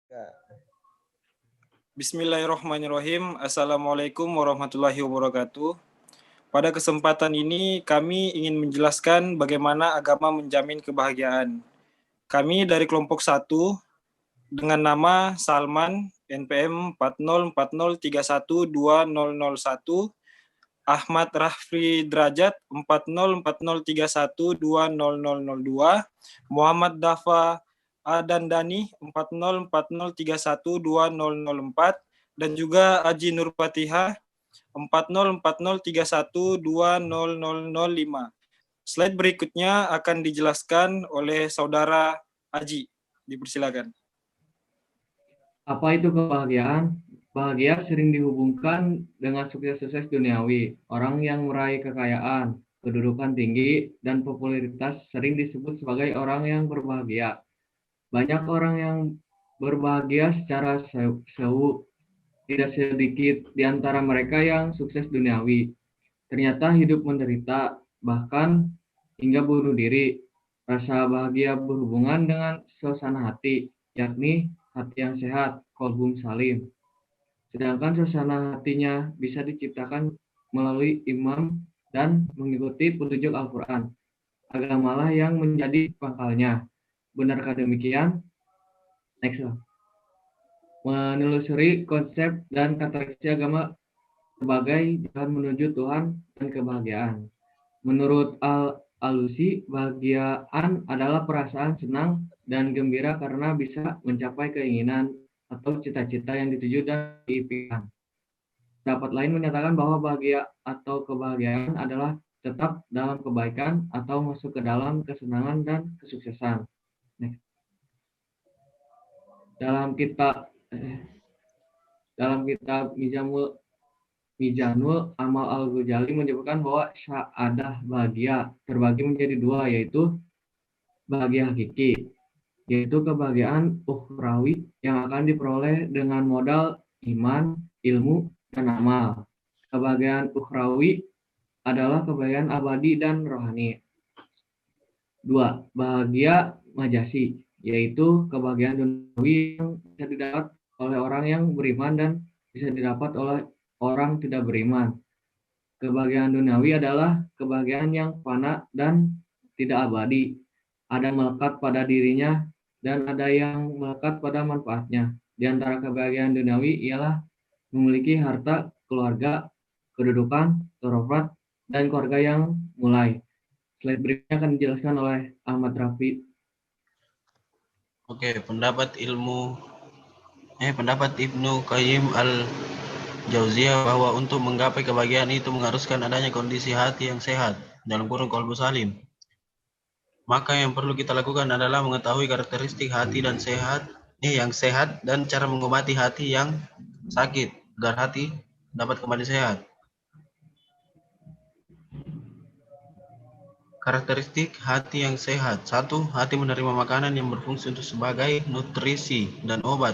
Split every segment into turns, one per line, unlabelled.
Ya.
Bismillahirrahmanirrahim. Assalamualaikum warahmatullahi wabarakatuh. Pada kesempatan ini kami ingin menjelaskan bagaimana agama menjamin kebahagiaan. Kami dari kelompok 1 dengan nama Salman NPM 4040312001, Ahmad Raffi Derajat 4040312002, Muhammad Dafa Adandani 4040312004, dan juga Aji Nurpatiha 4040312005. Slide berikutnya akan dijelaskan oleh saudara Aji. Dipersilakan.
Apa itu kebahagiaan? Bahagia sering dihubungkan dengan sukses-sukses duniawi. Orang yang meraih kekayaan, kedudukan tinggi, dan popularitas sering disebut sebagai orang yang berbahagia. Banyak orang yang berbahagia secara sewu, tidak sedikit di antara mereka yang sukses duniawi. Ternyata hidup menderita, bahkan hingga bunuh diri. Rasa bahagia berhubungan dengan suasana hati, yakni hati yang sehat, qalbun salim. Sedangkan suasana hatinya bisa diciptakan melalui imam dan mengikuti petunjuk Al-Quran. Agamalah yang menjadi pangkalnya. Benarkah demikian? Next. Menelusuri konsep dan kategori agama sebagai jalan menuju Tuhan dan kebahagiaan. Menurut Al-Alusi, kebahagiaan adalah perasaan senang dan gembira karena bisa mencapai keinginan atau cita-cita yang dituju dan diimpikan. Pendapat lain menyatakan bahwa bahagia atau kebahagiaan adalah tetap dalam kebaikan atau masuk ke dalam kesenangan dan kesuksesan. Next. Dalam kitab Mizanul Amal Al-Ghazali menyebutkan bahwa syahadah bahagia terbagi menjadi dua, yaitu bahagia hakiki, yaitu kebahagiaan ukhrawi yang akan diperoleh dengan modal iman, ilmu, dan amal. Kebahagiaan ukhrawi adalah kebahagiaan abadi dan rohani. Dua, bahagia majasi, yaitu kebahagiaan duniawi yang bisa didapat oleh orang yang beriman dan bisa didapat oleh orang tidak beriman. Kebahagiaan duniawi adalah kebahagiaan yang fana dan tidak abadi. Ada yang melekat pada dirinya dan ada yang melekat pada manfaatnya. Di antara kebahagiaan duniawi ialah memiliki harta, keluarga, kedudukan, torofat, dan keluarga yang mulai. Slide berikutnya akan dijelaskan oleh Ahmad Raffi.
Oke, pendapat Ibnu Qayyim al-Jauziyah bahwa untuk menggapai kebahagiaan itu mengharuskan adanya kondisi hati yang sehat, dalam kurung qalbu salim. Maka yang perlu kita lakukan adalah mengetahui karakteristik hati yang sehat dan cara mengobati hati yang sakit agar hati dapat kembali sehat. Karakteristik hati yang sehat. 1. Hati menerima makanan yang berfungsi untuk sebagai nutrisi dan obat.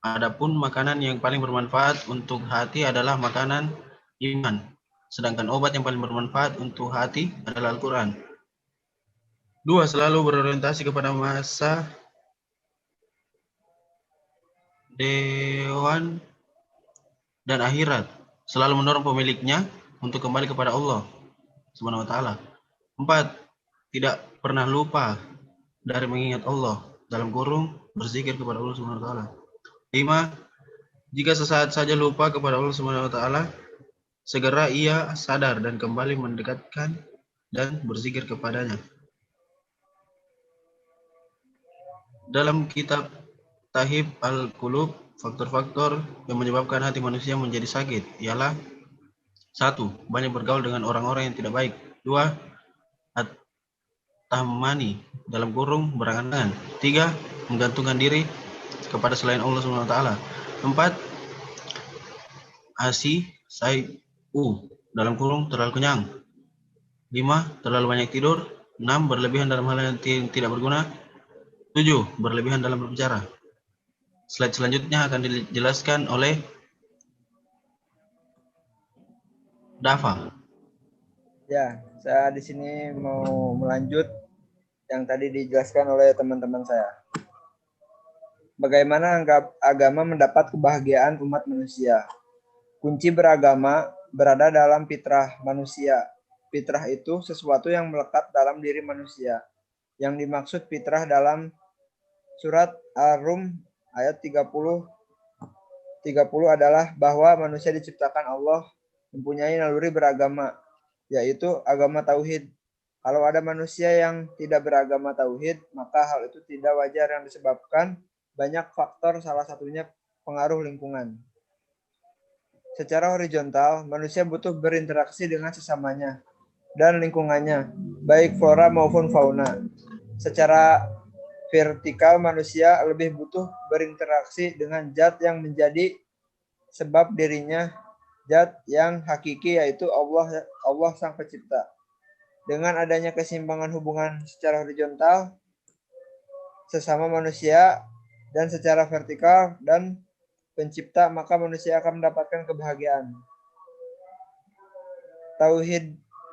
Adapun makanan yang paling bermanfaat untuk hati adalah makanan iman. Sedangkan obat yang paling bermanfaat untuk hati adalah Al-Quran. 2. Selalu berorientasi kepada masa dewan dan akhirat. Selalu mendorong pemiliknya untuk kembali kepada Allah Subhanahu wa taala. 4. Tidak pernah lupa dari mengingat Allah, dalam kurung berzikir kepada Allah Subhanahu wa taala. 5. Jika sesaat saja lupa kepada Allah Subhanahu wa taala, segera ia sadar dan kembali mendekatkan dan berzikir kepadanya. Dalam kitab Tahib Al-Qulub, faktor-faktor yang menyebabkan hati manusia menjadi sakit ialah 1. Banyak bergaul dengan orang-orang yang tidak baik. 2. At-tahmani, dalam kurung berangan-angan. 3. Menggantungkan diri kepada selain Allah Subhanahu wa taala. 4. Dalam kurung terlalu kenyang. 5. Terlalu banyak tidur. 6. Berlebihan dalam hal yang tidak berguna. 7. Berlebihan dalam berbicara. Slide selanjutnya akan dijelaskan oleh Dafa.
Ya, saya di sini mau melanjut yang tadi dijelaskan oleh teman-teman saya. Bagaimana agama mendapat kebahagiaan umat manusia? Kunci beragama berada dalam fitrah manusia. Fitrah itu sesuatu yang melekat dalam diri manusia. Yang dimaksud fitrah dalam surat Ar-Rum ayat 30 adalah bahwa manusia diciptakan Allah mempunyai naluri beragama, yaitu agama tauhid. Kalau ada manusia yang tidak beragama tauhid, maka hal itu tidak wajar yang disebabkan banyak faktor, salah satunya pengaruh lingkungan. Secara horizontal, manusia butuh berinteraksi dengan sesamanya dan lingkungannya, baik flora maupun fauna. Secara vertikal, manusia lebih butuh berinteraksi dengan zat yang menjadi sebab dirinya, zat yang hakiki, yaitu Allah Sang Pencipta. Dengan adanya keseimbangan hubungan secara horizontal sesama manusia dan secara vertikal dan pencipta, maka manusia akan mendapatkan kebahagiaan.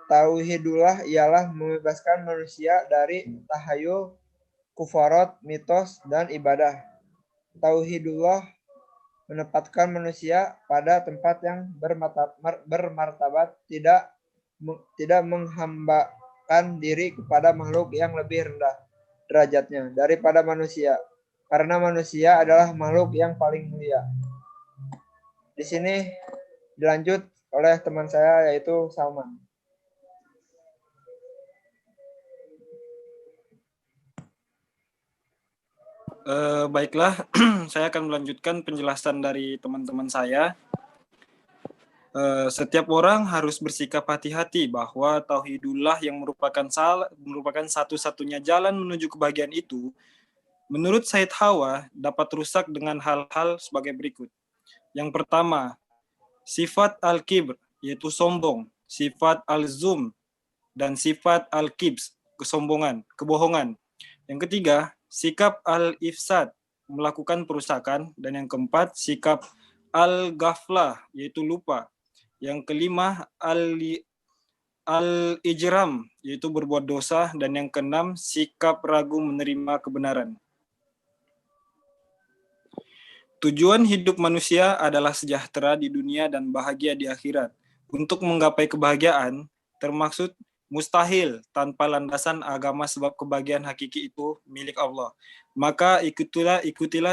Tauhidullah ialah membebaskan manusia dari tahayul, kufarat, mitos, dan ibadah. Tauhidullah menempatkan manusia pada tempat yang bermartabat, tidak menghambakan diri kepada makhluk yang lebih rendah derajatnya daripada manusia, karena manusia adalah makhluk yang paling mulia. Di sini dilanjut oleh teman saya, yaitu Salman.
Baiklah, saya akan melanjutkan penjelasan dari teman-teman saya. Setiap orang harus bersikap hati-hati bahwa tauhidullah yang merupakan satu-satunya jalan menuju kebahagiaan itu, menurut Said Hawa, dapat rusak dengan hal-hal sebagai berikut. Yang pertama, sifat al-kibr, yaitu sombong, sifat al-zum, dan sifat al-kibs, kebohongan. Yang ketiga, sikap al-ifsad, melakukan perusakan. Dan yang keempat, sikap al-ghaflah, yaitu lupa. Yang kelima, al-ijram, yaitu berbuat dosa. Dan yang keenam, sikap ragu menerima kebenaran. Tujuan hidup manusia adalah sejahtera di dunia dan bahagia di akhirat. Untuk menggapai kebahagiaan, termaksud mustahil tanpa landasan agama, sebab kebahagiaan hakiki itu milik Allah. Maka ikutilah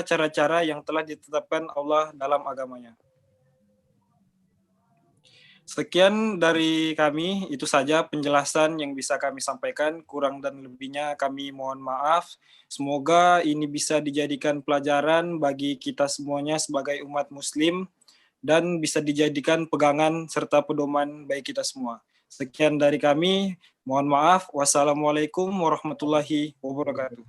cara-cara yang telah ditetapkan Allah dalam agamanya. Sekian dari kami, itu saja penjelasan yang bisa kami sampaikan. Kurang dan lebihnya kami mohon maaf. Semoga ini bisa dijadikan pelajaran bagi kita semuanya sebagai umat muslim dan bisa dijadikan pegangan serta pedoman bagi kita semua. Sekian dari kami, mohon maaf. Wassalamualaikum warahmatullahi wabarakatuh.